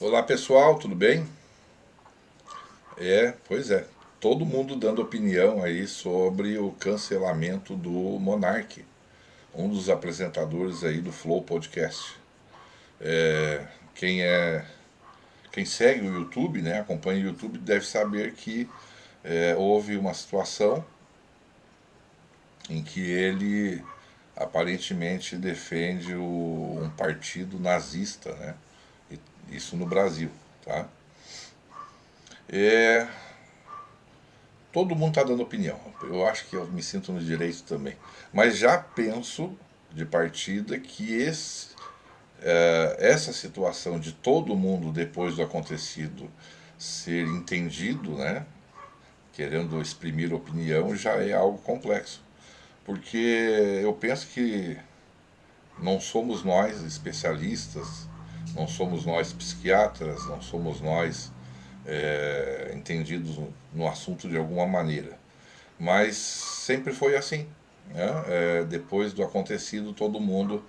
Olá pessoal, tudo bem? Pois é, todo mundo dando opinião aí sobre o cancelamento do Monark, um dos apresentadores aí do Flow Podcast. É, quem é, quem segue o YouTube, né, acompanha o YouTube, deve saber que houve uma situação em que ele aparentemente defende um partido nazista, né? Isso no Brasil, tá? É, todo mundo está dando opinião. Eu acho que eu me sinto no direito também. Mas já penso de partida que essa situação de todo mundo, depois do acontecido, ser entendido, né, querendo exprimir opinião, já é algo complexo. Porque eu penso que não somos nós especialistas, não somos nós psiquiatras, não somos nós entendidos no assunto de alguma maneira. Mas sempre foi assim. Né? Depois do acontecido, todo mundo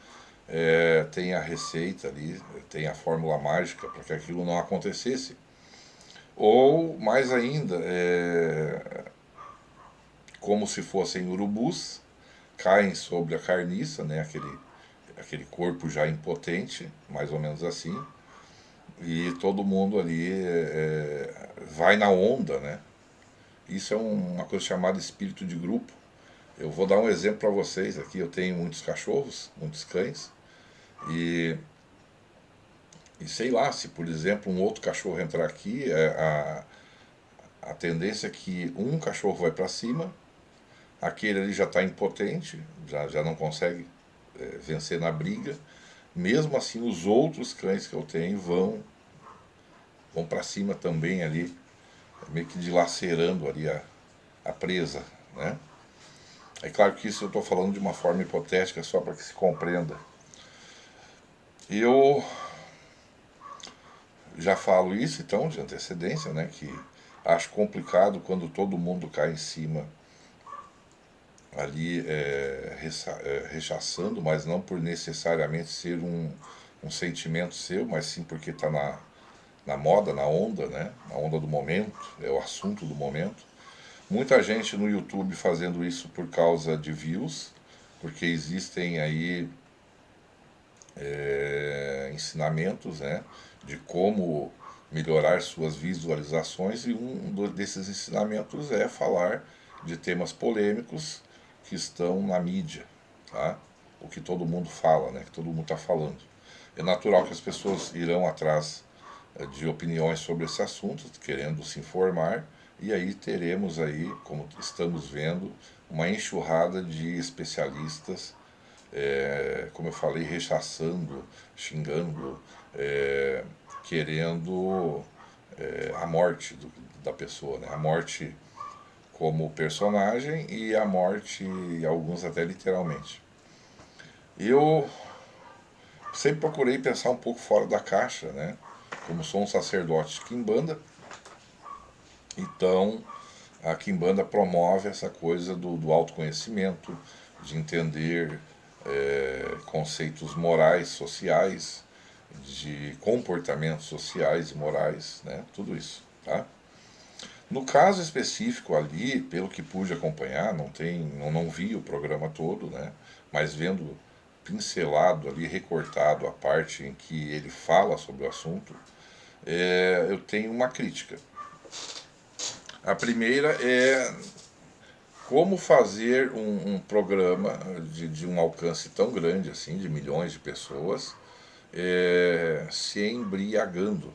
tem a receita ali, tem a fórmula mágica para que aquilo não acontecesse. Ou, mais ainda, como se fossem urubus, caem sobre a carniça, né? Aquele corpo já impotente, mais ou menos assim, e todo mundo ali vai na onda, né? Isso é uma coisa chamada espírito de grupo. Eu vou dar um exemplo para vocês aqui. Eu tenho muitos cachorros, muitos cães, e, e sei lá, se por exemplo um outro cachorro entrar aqui, a tendência é que um cachorro vai para cima, aquele ali já está impotente, já não consegue vencer na briga. Mesmo assim, os outros cães que eu tenho vão para cima também ali, meio que dilacerando ali a presa, né? É claro que isso eu estou falando de uma forma hipotética só para que se compreenda. Eu já falo isso então de antecedência, né, que acho complicado quando todo mundo cai em cima ali rechaçando, mas não por necessariamente ser um sentimento seu, mas sim porque está na moda, na onda, né, na onda do momento, é o assunto do momento. Muita gente no YouTube fazendo isso por causa de views, porque existem aí ensinamentos, né, de como melhorar suas visualizações, e desses ensinamentos é falar de temas polêmicos que estão na mídia, tá? O que todo mundo fala, né, que todo mundo está falando. É natural que as pessoas irão atrás de opiniões sobre esse assunto, querendo se informar, e aí teremos aí, como estamos vendo, uma enxurrada de especialistas, como eu falei, rechaçando, xingando, é, querendo a morte da pessoa, né? A morte como personagem e a morte, alguns até literalmente. Eu sempre procurei pensar um pouco fora da caixa, né? Como sou um sacerdote de Quimbanda, então a Quimbanda promove essa coisa do autoconhecimento, de entender conceitos morais, sociais, de comportamentos sociais e morais, né? Tudo isso, tá? No caso específico ali, pelo que pude acompanhar, não vi o programa todo, né? Mas vendo pincelado ali, recortado a parte em que ele fala sobre o assunto, eu tenho uma crítica. A primeira é como fazer um programa de um alcance tão grande assim, de milhões de pessoas, se embriagando.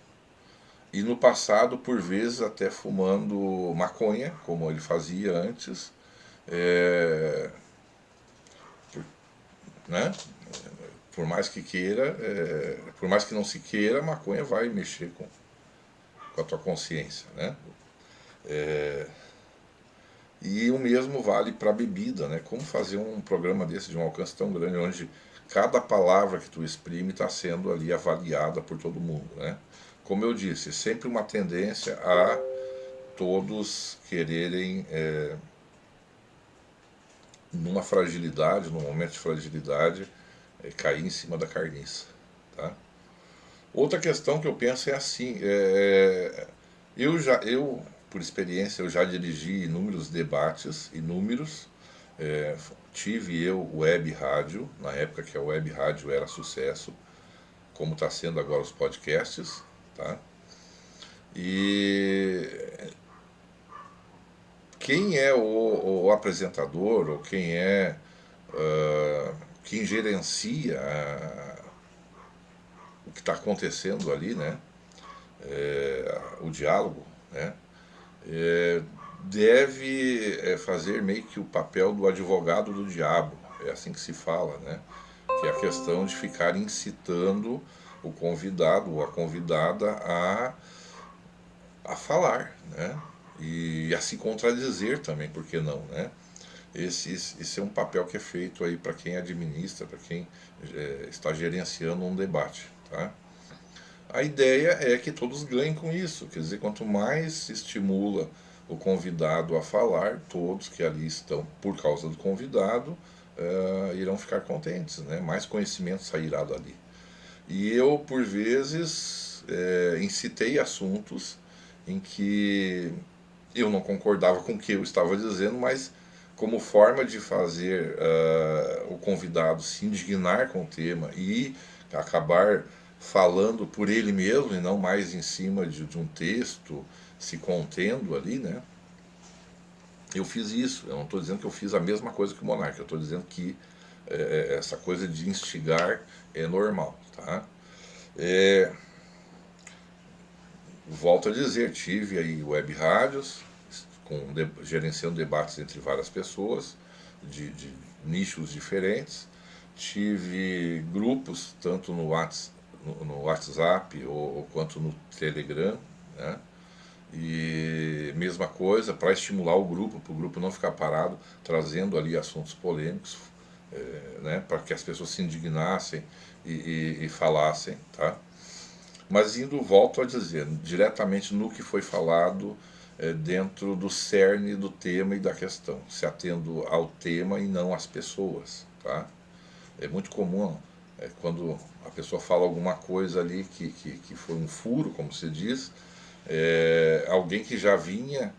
E no passado, por vezes, até fumando maconha, como ele fazia antes, é, né? Por mais que queira, por mais que não se queira, a maconha vai mexer com a tua consciência, né? E o mesmo vale para a bebida, né? Como fazer um programa desse de um alcance tão grande, onde cada palavra que tu exprime está sendo ali avaliada por todo mundo, né? Como eu disse, sempre uma tendência a todos quererem, numa fragilidade, num momento de fragilidade, cair em cima da carniça, tá? Outra questão que eu penso é assim, eu, por experiência, eu já dirigi inúmeros debates, inúmeros, é, tive eu web rádio, na época que a web rádio era sucesso, como está sendo agora os podcasts, tá? E quem é o apresentador, ou quem é quem gerencia o que está acontecendo ali, né? O diálogo, né? É, deve fazer meio que o papel do advogado do diabo, é assim que se fala, né? Que é a questão de ficar incitando o convidado ou a convidada a falar, né? E a se contradizer também, por que não, né? Esse é um papel que é feito aí para quem administra, para quem está gerenciando um debate, tá? A ideia é que todos ganhem com isso, quer dizer, quanto mais se estimula o convidado a falar, todos que ali estão por causa do convidado irão ficar contentes, né? Mais conhecimento sairá dali. E eu, por vezes, incitei assuntos em que eu não concordava com o que eu estava dizendo, mas como forma de fazer o convidado se indignar com o tema e acabar falando por ele mesmo e não mais em cima de um texto, se contendo ali, né? Eu fiz isso. Eu não estou dizendo que eu fiz a mesma coisa que o Monarca. Eu estou dizendo que essa coisa de instigar é normal, tá? É, volto a dizer, tive aí web rádios, gerenciando debates entre várias pessoas, de nichos diferentes. Tive grupos, tanto no WhatsApp quanto no Telegram, né? E mesma coisa, para estimular o grupo, para o grupo não ficar parado, trazendo ali assuntos polêmicos, né? Para que as pessoas se indignassem e falassem, tá? Mas indo, volto a dizer, diretamente no que foi falado dentro do cerne do tema e da questão, se atendo ao tema e não às pessoas, tá? É muito comum quando a pessoa fala alguma coisa ali que foi um furo, como se diz, alguém que já vinha,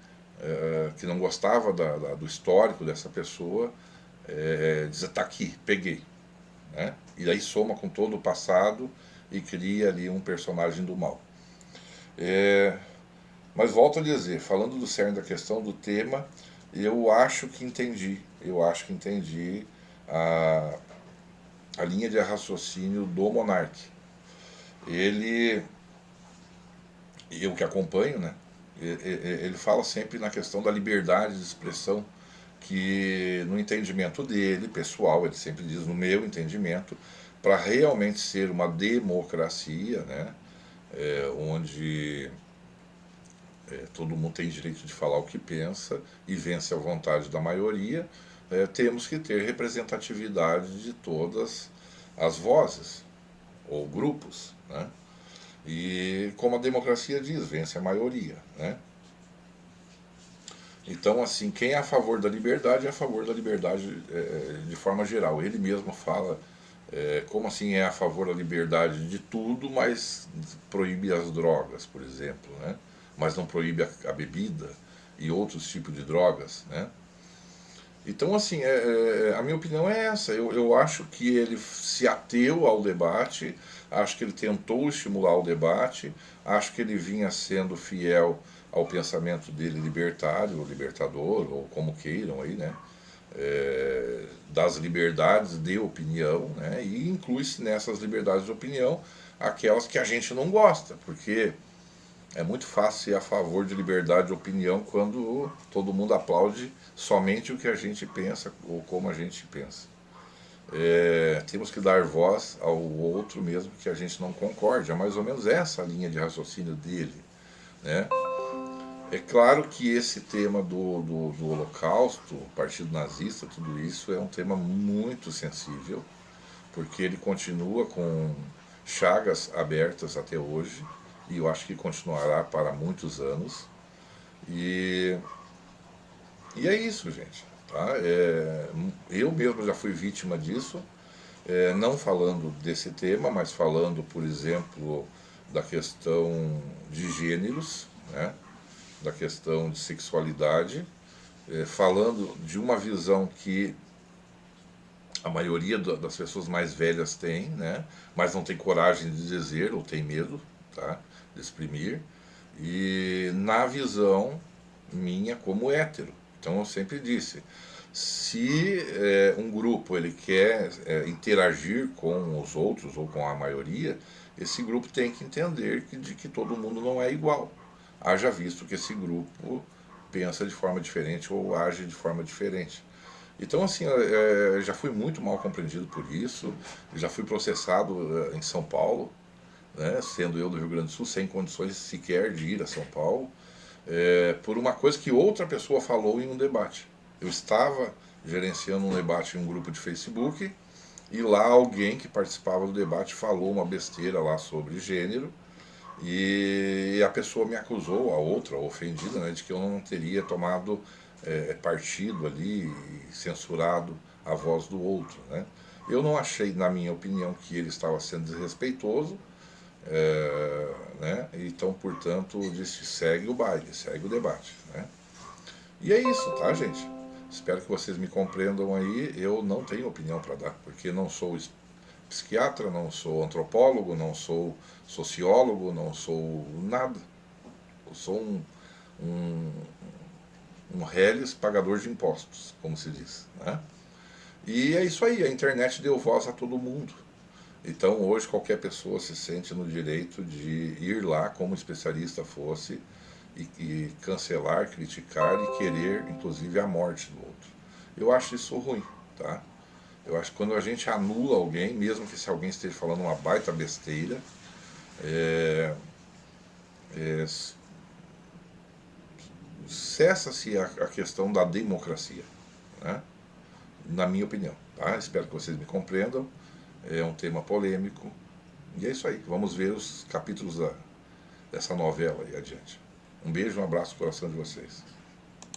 que não gostava do histórico dessa pessoa, diz, tá aqui, peguei, né? E aí soma com todo o passado e cria ali um personagem do mal. Mas volto a dizer, falando do cerne da questão, do tema, eu acho que entendi a, a linha de raciocínio do Monark. Ele, eu que acompanho, né? Ele fala sempre na questão da liberdade de expressão, que no entendimento dele, pessoal, ele sempre diz, no meu entendimento, para realmente ser uma democracia, né? Onde todo mundo tem direito de falar o que pensa e vence a vontade da maioria, temos que ter representatividade de todas as vozes ou grupos, né? E como a democracia diz, vence a maioria, né? Então, assim, quem é a favor da liberdade é a favor da liberdade de forma geral. Ele mesmo fala, como assim é a favor da liberdade de tudo, mas proíbe as drogas, por exemplo, né? Mas não proíbe a bebida e outros tipos de drogas, né? Então, assim, a minha opinião é essa. Eu acho que ele se ateu ao debate, acho que ele tentou estimular o debate, acho que ele vinha sendo fiel ao pensamento dele libertário, ou libertador, ou como queiram aí, né? Das liberdades de opinião, né? E inclui-se nessas liberdades de opinião aquelas que a gente não gosta, porque é muito fácil ser a favor de liberdade de opinião quando todo mundo aplaude somente o que a gente pensa ou como a gente pensa. Temos que dar voz ao outro mesmo que a gente não concorde. É mais ou menos essa a linha de raciocínio dele, né? É claro que esse tema do Holocausto, Partido Nazista, tudo isso é um tema muito sensível, porque ele continua com chagas abertas até hoje, e eu acho que continuará para muitos anos. E, e é isso, gente. Tá? Eu mesmo já fui vítima disso. não falando desse tema, mas falando, por exemplo, da questão de gêneros, né? Da questão de sexualidade, falando de uma visão que a maioria das pessoas mais velhas tem, né? Mas não tem coragem de dizer ou tem medo, tá? De exprimir, e na visão minha como hétero. Então eu sempre disse, se um grupo ele quer interagir com os outros ou com a maioria, esse grupo tem que entender de que todo mundo não é igual. Haja visto que esse grupo pensa de forma diferente ou age de forma diferente. Então, assim, já fui muito mal compreendido por isso, já fui processado em São Paulo, né, sendo eu do Rio Grande do Sul, sem condições sequer de ir a São Paulo, por uma coisa que outra pessoa falou em um debate. Eu estava gerenciando um debate em um grupo de Facebook, e lá alguém que participava do debate falou uma besteira lá sobre gênero, e a pessoa me acusou, a outra, a ofendida, né, de que eu não teria tomado partido ali e censurado a voz do outro. Né. Eu não achei, na minha opinião, que ele estava sendo desrespeitoso, né, então, portanto, disse, segue o baile, segue o debate. Né. E é isso, tá, gente? Espero que vocês me compreendam aí. Eu não tenho opinião para dar, porque não sou psiquiatra, não sou antropólogo, não sou sociólogo, não sou nada. Eu sou um, um reles pagador de impostos, como se diz. Né? E é isso aí, a internet deu voz a todo mundo. Então hoje qualquer pessoa se sente no direito de ir lá como especialista fosse e cancelar, criticar e querer inclusive a morte do outro. Eu acho isso ruim, tá? Eu acho que quando a gente anula alguém, mesmo que se alguém esteja falando uma baita besteira, é, é, cessa-se a questão da democracia, né? Na minha opinião. Tá? Espero que vocês me compreendam. É um tema polêmico. E é isso aí. Vamos ver os capítulos dessa novela aí adiante. Um beijo, um abraço no coração de vocês.